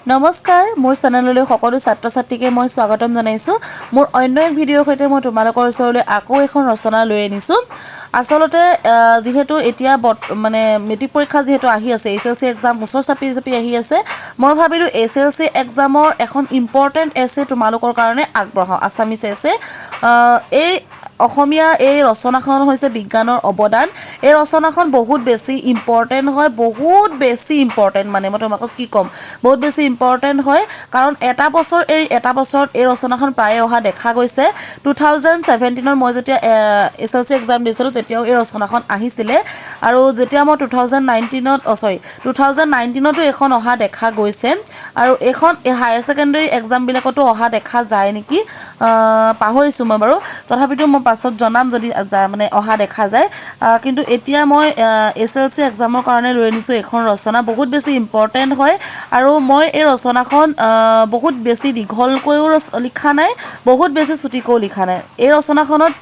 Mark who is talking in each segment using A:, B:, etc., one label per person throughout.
A: নমস্কাৰ মোৰ চেনেললৈ সকলো ছাত্ৰ ছাত্ৰীকে মই স্বাগতম জনাইছো মোৰ অন্য এক ভিডিঅ'ৰ সৈতে মই তোমালোকৰ ওচৰলৈ আকৌ এখন ৰচনা লৈ আনিছো আসলতে যেহেতু এতিয়া মানে মেট্ৰিক পৰীক্ষা যেহেতু আহি আছে এছএলসি এক্সাম ওচৰ চাপি আহি আছে মই ভাবিলো এছএলসি এক্সামৰ এখন ইম্পৰ্টেণ্ট এছে তোমালোকৰ কাৰণে আগবঢ়াওঁ আছামিজ এছে এই অসমীয়া এই ৰচনাখন হৈছে বিজ্ঞানৰ অৱদান এই ৰচনাখন বহুত বেছি ইম্পৰ্টেণ্ট হয় বহুত বেছি ইম্পৰ্টেণ্ট মানে মই তোমাক কি ক'ম বহুত বেছি ইম্পৰ্টেণ্ট হয় কাৰণ এটা বছৰত এই ৰচনাখন প্ৰায়ে অহা দেখা গৈছে 2017 মই যেতিয়া এছএলসি এক্সাম দিছিলোঁ তেতিয়াও এই ৰচনাখন আহিছিলে আৰু যেতিয়া মই 2019তো এখন অহা দেখা গৈছে আৰু এখন হায়াৰ ছেকেণ্ডেৰী এক্সামবিলাকতো অহা দেখা যায় নেকি পাহৰিছোঁ মই বাৰু তথাপিতো মই পাছত জনাম যদি মানে অহা দেখা যায় কিন্তু এতিয়া মই এছএলসি এক্সামৰ কাৰণে লৈ আনিছোঁ এখন ৰচনা বহুত বেছি ইম্পৰ্টেণ্ট হয় আৰু মই এই ৰচনাখন বহুত বেছি দীঘলকৈও লিখা নাই বহুত বেছি চুটিকৈও লিখা নাই এই ৰচনাখনত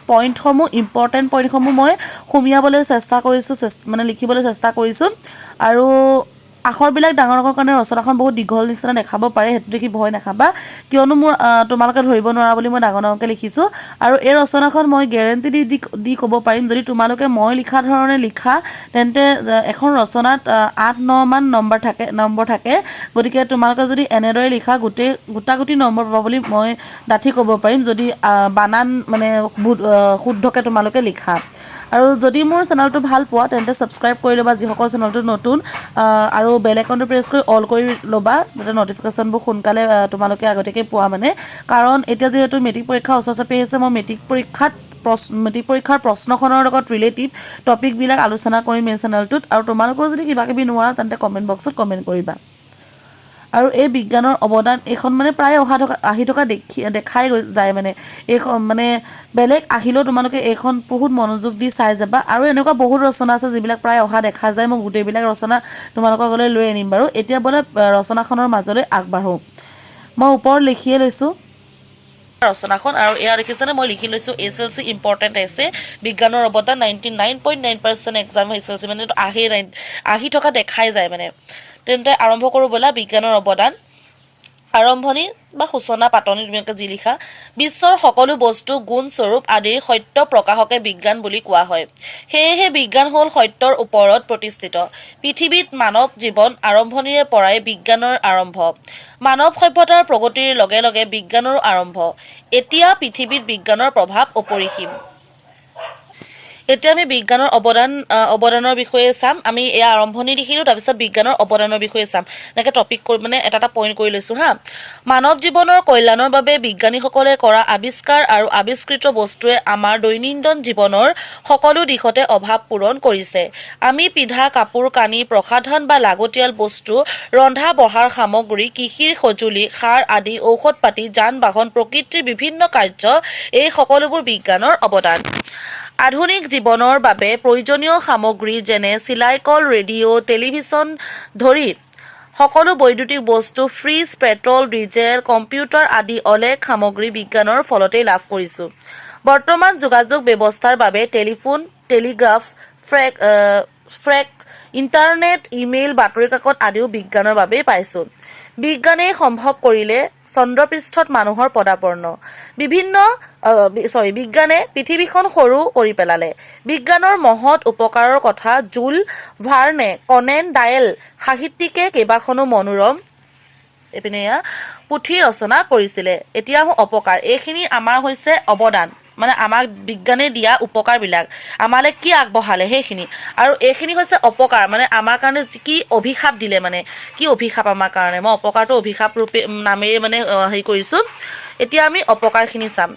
A: ইম্পৰ্টেণ্ট পইণ্টসমূহ মই সুমিয়াবলৈ চেষ্টা কৰিছোঁ মানে লিখিবলৈ চেষ্টা কৰিছোঁ আৰু আখৰবিলাক ডাঙৰ কাৰণে ৰচনাখন বহুত দীঘল নিচিনা দেখাব পাৰে সেইটো দেখি ভয় নাখাবা কিয়নো মোৰ তোমালোকে ধৰিব নোৱাৰা বুলি মই ডাঙৰকৈ লিখিছোঁ আৰু এই ৰচনাখন মই গেৰেণ্টি দি ক'ব পাৰিম যদি তোমালোকে মই লিখা ধৰণে লিখা তেন্তে এখন ৰচনাত 8-9 মান নম্বৰ থাকে গতিকে তোমালোকে যদি এনেদৰে লিখা গোটাগুটি নম্বৰ পাবা বুলি মই ডাঠি ক'ব পাৰিম যদি বানান মানে শুদ্ধকৈ তোমালোকে লিখা আৰু যদি মোৰ চেনেলটো ভাল পোৱা তেন্তে ছাবস্ক্ৰাইব কৰি ল'বা যিসকল চেনেলটো নতুন আৰু বেল আইকনটো প্ৰেছ কৰি অল কৰি ল'বা যাতে নটিফিকেশ্যনবোৰ সোনকালে তোমালোকে আগতীয়াকৈ পোৱা মানে কাৰণ এতিয়া যিহেতু মেট্ৰিক পৰীক্ষা ওচৰ চাপি আহিছে মই মেট্ৰিক পৰীক্ষাৰ প্ৰশ্নখনৰ লগত ৰিলেটিভ টপিকবিলাক আলোচনা কৰিম এই চেনেলটোত আৰু তোমালোকৰ যদি কিবাকিবি নোৱাৰা তেন্তে কমেণ্ট বক্সত কমেণ্ট কৰিবা আৰু এই বিজ্ঞানৰ অৱদান এইখন মানে প্ৰায় আহি থকা দেখাই যায় মানে এইখন মানে বেলেগ আহিলেও তোমালোকে এইখন বহুত মনোযোগ দি চাই যাবা আৰু এনেকুৱা বহুত ৰচনা আছে যিবিলাক প্ৰায় অহা দেখা যায় মই গোটেইবিলাক ৰচনা তোমালোকৰ আগলৈ লৈ আনিম বাৰু এতিয়া বোলে ৰচনাখনৰ মাজলৈ আগবাঢ়োঁ মই ওপৰত লিখিয়ে লৈছোঁ ৰচনাখন আৰু এয়া দেখিছেনে মই লিখি লৈছোঁ এছএলসি ইম্পৰ্টেণ্ট এছে বিজ্ঞানৰ অৱদান 99.9% এক্সাম এছএলসি মানে আহি থকা দেখাই যায় মানে তেন্তে আৰম্ভ কৰোঁ ব'লা বিজ্ঞানৰ অৱদান আৰম্ভণি বা সূচনা পাতনি তুমি যি লিখা বিশ্বৰ সকলো বস্তু গুণ স্বৰূপ আদিৰ সত্য প্ৰকাশকে বিজ্ঞান বুলি কোৱা হয় সেয়েহে বিজ্ঞান হ'ল সত্যৰ ওপৰত প্ৰতিষ্ঠিত পৃথিৱীত মানৱ জীৱন আৰম্ভণিৰে পৰাই বিজ্ঞানৰ আৰম্ভ মানৱ সভ্যতাৰ প্ৰগতিৰ লগে লগে বিজ্ঞানৰো আৰম্ভ এতিয়া পৃথিৱীত বিজ্ঞানৰ প্ৰভাৱ অপৰিসীম এতিয়া আমি বিজ্ঞানৰ অৱদানৰ বিষয়ে চাম আমি এয়া আৰম্ভণি দেখিলোঁ তাৰপিছত বিজ্ঞানৰ অৱদানৰ বিষয়ে চাম এনেকৈ টপিক কৰি মানে এটা পইণ্ট কৰি লৈছোঁ হা মানৱ জীৱনৰ কল্যাণৰ বাবে বিজ্ঞানীসকলে কৰা আৱিষ্কাৰ আৰু আৱিষ্কৃত বস্তুৱে আমাৰ দৈনন্দিন জীৱনৰ সকলো দিশতে অভাৱ পূৰণ কৰিছে আমি পিন্ধা কাপোৰ কানি প্ৰসাধন বা লাগতিয়াল বস্তু ৰন্ধা বঢ়াৰ সামগ্ৰী কৃষিৰ সঁজুলি সাৰ আদি ঔষধ পাতি যান বাহন প্ৰকৃতিৰ বিভিন্ন কাৰ্য এই সকলোবোৰ বিজ্ঞানৰ অৱদান আধুনিক জীৱনৰ বাবে প্ৰয়োজনীয় সামগ্ৰী যেনে চিলাইকল ৰেডিঅ' টেলিভিছন ধৰি সকলো বৈদ্যুতিক বস্তু ফ্ৰিজ পেট্ৰল ডিজেল কম্পিউটাৰ আদি অলেখ সামগ্ৰী বিজ্ঞানৰ ফলতেই লাভ কৰিছোঁ বৰ্তমান যোগাযোগ ব্যৱস্থাৰ বাবে টেলিফোন টেলিগ্ৰাফ ফ্ৰেক ইণ্টাৰনেট ইমেইল বাতৰি কাকত আদিও বিজ্ঞানৰ বাবেই পাইছোঁ বিজ্ঞানে সম্ভৱ কৰিলে চন্দ্ৰপৃষ্ঠত মানুহৰ পদাপৰ্ণ বিজ্ঞানে পৃথিৱীখন সৰু কৰি পেলালে বিজ্ঞানৰ মহৎ উপকাৰৰ কথা জুল ভাৰ্নে কনেন ডায়েল সাহিত্যিকে কেইবাখনো মনোৰম এইপিনে পুথি ৰচনা কৰিছিলে এতিয়া অপকাৰ এইখিনি আমাৰ হৈছে অৱদান মানে আমাক বিজ্ঞানে দিয়া উপকাৰবিলাক আমালৈ কি আগবঢ়ালে সেইখিনি আৰু এইখিনি হৈছে অপকাৰ মানে আমাৰ কাৰণে কি অভিশাপ দিলে মানে কি অভিশাপ আমাৰ কাৰণে মই অপকাৰটো অভিশাপ ৰূপে নামেৰে মানে হেৰি কৰিছোঁ এতিয়া আমি অপকাৰখিনি চাম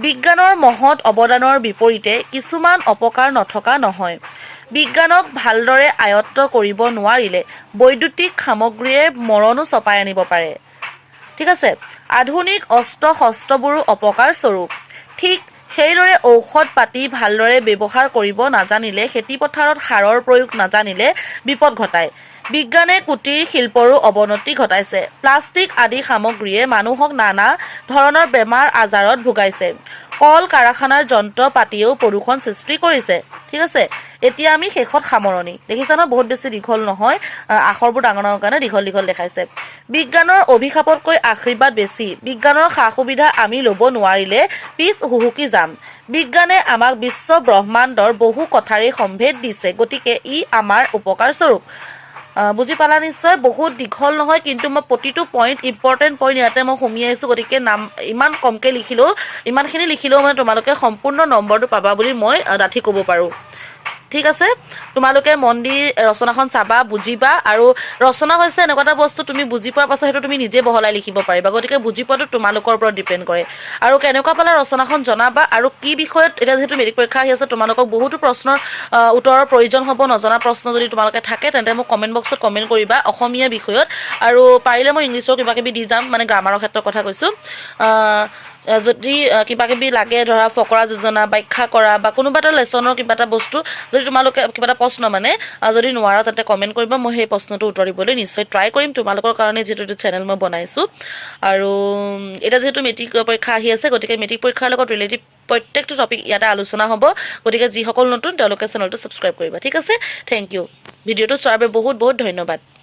A: বিজ্ঞানৰ মহৎ অৱদানৰ বিপৰীতে কিছুমান অপকাৰ নথকা নহয় বিজ্ঞানক ভালদৰে আয়ত্ত কৰিব নোৱাৰিলে বৈদ্যুতিক সামগ্ৰীয়ে মৰণো চপাই আনিব পাৰে ঠিক আছে আধুনিক অস্ত্ৰ শস্ত্ৰবোৰো অপকাৰ স্বৰূপ ঠিক সেইদৰে ঔষধ পাতি ভালদৰে ব্যৱহাৰ কৰিব নাজানিলে খেতিপথাৰত সাৰৰ প্ৰয়োগ নাজানিলে বিপদ ঘটায় বিজ্ঞানে কুটিৰ শিল্পৰো অৱনতি ঘটাইছে প্লাষ্টিক আদি সামগ্ৰীয়ে মানুহক নানা ধৰণৰ বেমাৰ আজাৰত ভুগাইছে কল কাৰখানাৰ যন্ত্ৰ পাতিয়েও প্ৰদূষণ সৃষ্টি কৰিছে ঠিক আছে এতিয়া আমি শেষত সামৰণি দেখিছা ন বহুত বেছি দীঘল নহয় আখৰবোৰ ডাঙৰ ডাঙৰ কাৰণে দীঘল দীঘল দেখাইছে বিজ্ঞানৰ অভিশাপতকৈ আশীৰ্বাদ বেছি বিজ্ঞানৰ সা সুবিধা আমি ল'ব নোৱাৰিলে পিছ হুহুকি যাম বিজ্ঞানে আমাক বিশ্ব ব্ৰহ্মাণ্ডৰ বহু কথাৰে সম্ভেদ দিছে গতিকে ই আমাৰ উপকাৰ স্বৰূপ বুজি পালা নিশ্চয় বহুত দীঘল নহয় কিন্তু মই প্ৰতিটো পইণ্ট ইম্পৰ্টেণ্ট পইণ্ট ইয়াতে মই সুমিয়াইছোঁ গতিকে নাম ইমান কমকৈ লিখিলেও ইমানখিনি লিখিলেও মানে তোমালোকে সম্পূৰ্ণ নম্বৰটো পাবা বুলি মই ডাঠি ক'ব পাৰোঁ ঠিক আছে তোমালোকে মন দি ৰচনাখন চাবা বুজিবা আৰু ৰচনা হৈছে এনেকুৱা এটা বস্তু তুমি বুজি পোৱাৰ পাছত সেইটো তুমি নিজে বহলাই লিখিব পাৰিবা গতিকে বুজি পোৱাটো তোমালোকৰ ওপৰত ডিপেণ্ড কৰে আৰু কেনেকুৱা পালা ৰচনাখন জনাবা আৰু কি বিষয়ত এতিয়া যিহেতু মেট্ৰিক পৰীক্ষা আহি আছে তোমালোকক বহুতো প্ৰশ্নৰ উত্তৰৰ প্ৰয়োজন হ'ব নজনা প্ৰশ্ন যদি তোমালোকে থাকে তেন্তে মোক কমেণ্ট বক্সত কমেণ্ট কৰিবা অসমীয়া বিষয়ত আৰু পাৰিলে মই ইংলিছৰ কিবা কিবি দি যাম মানে গ্ৰামাৰৰ ক্ষেত্ৰত কথা কৈছোঁ যদি কিবা কিবি লাগে ধৰা ফকৰা যোজনা ব্যাখ্যা কৰা বা কোনোবা এটা লেচনৰ কিবা এটা বস্তু যদি তোমালোকে কিবা এটা প্ৰশ্ন মানে যদি নোৱাৰা তাতে কমেণ্ট কৰিবা মই সেই প্ৰশ্নটো উত্তৰ দিবলৈ নিশ্চয় ট্ৰাই কৰিম তোমালোকৰ কাৰণে যিহেতু এইটো চেনেল মই বনাইছোঁ আৰু এতিয়া যিহেতু মেট্ৰিক পৰীক্ষা আহি আছে গতিকে মেট্ৰিক পৰীক্ষাৰ লগত ৰিলেটিভ প্ৰত্যেকটো টপিক ইয়াতে আলোচনা হ'ব গতিকে যিসকল নতুন তেওঁলোকে চেনেলটো ছাবস্ক্ৰাইব কৰিবা ঠিক আছে থেংক ইউ ভিডিঅ'টো চোৱাৰ বাবে বহুত বহুত ধন্যবাদ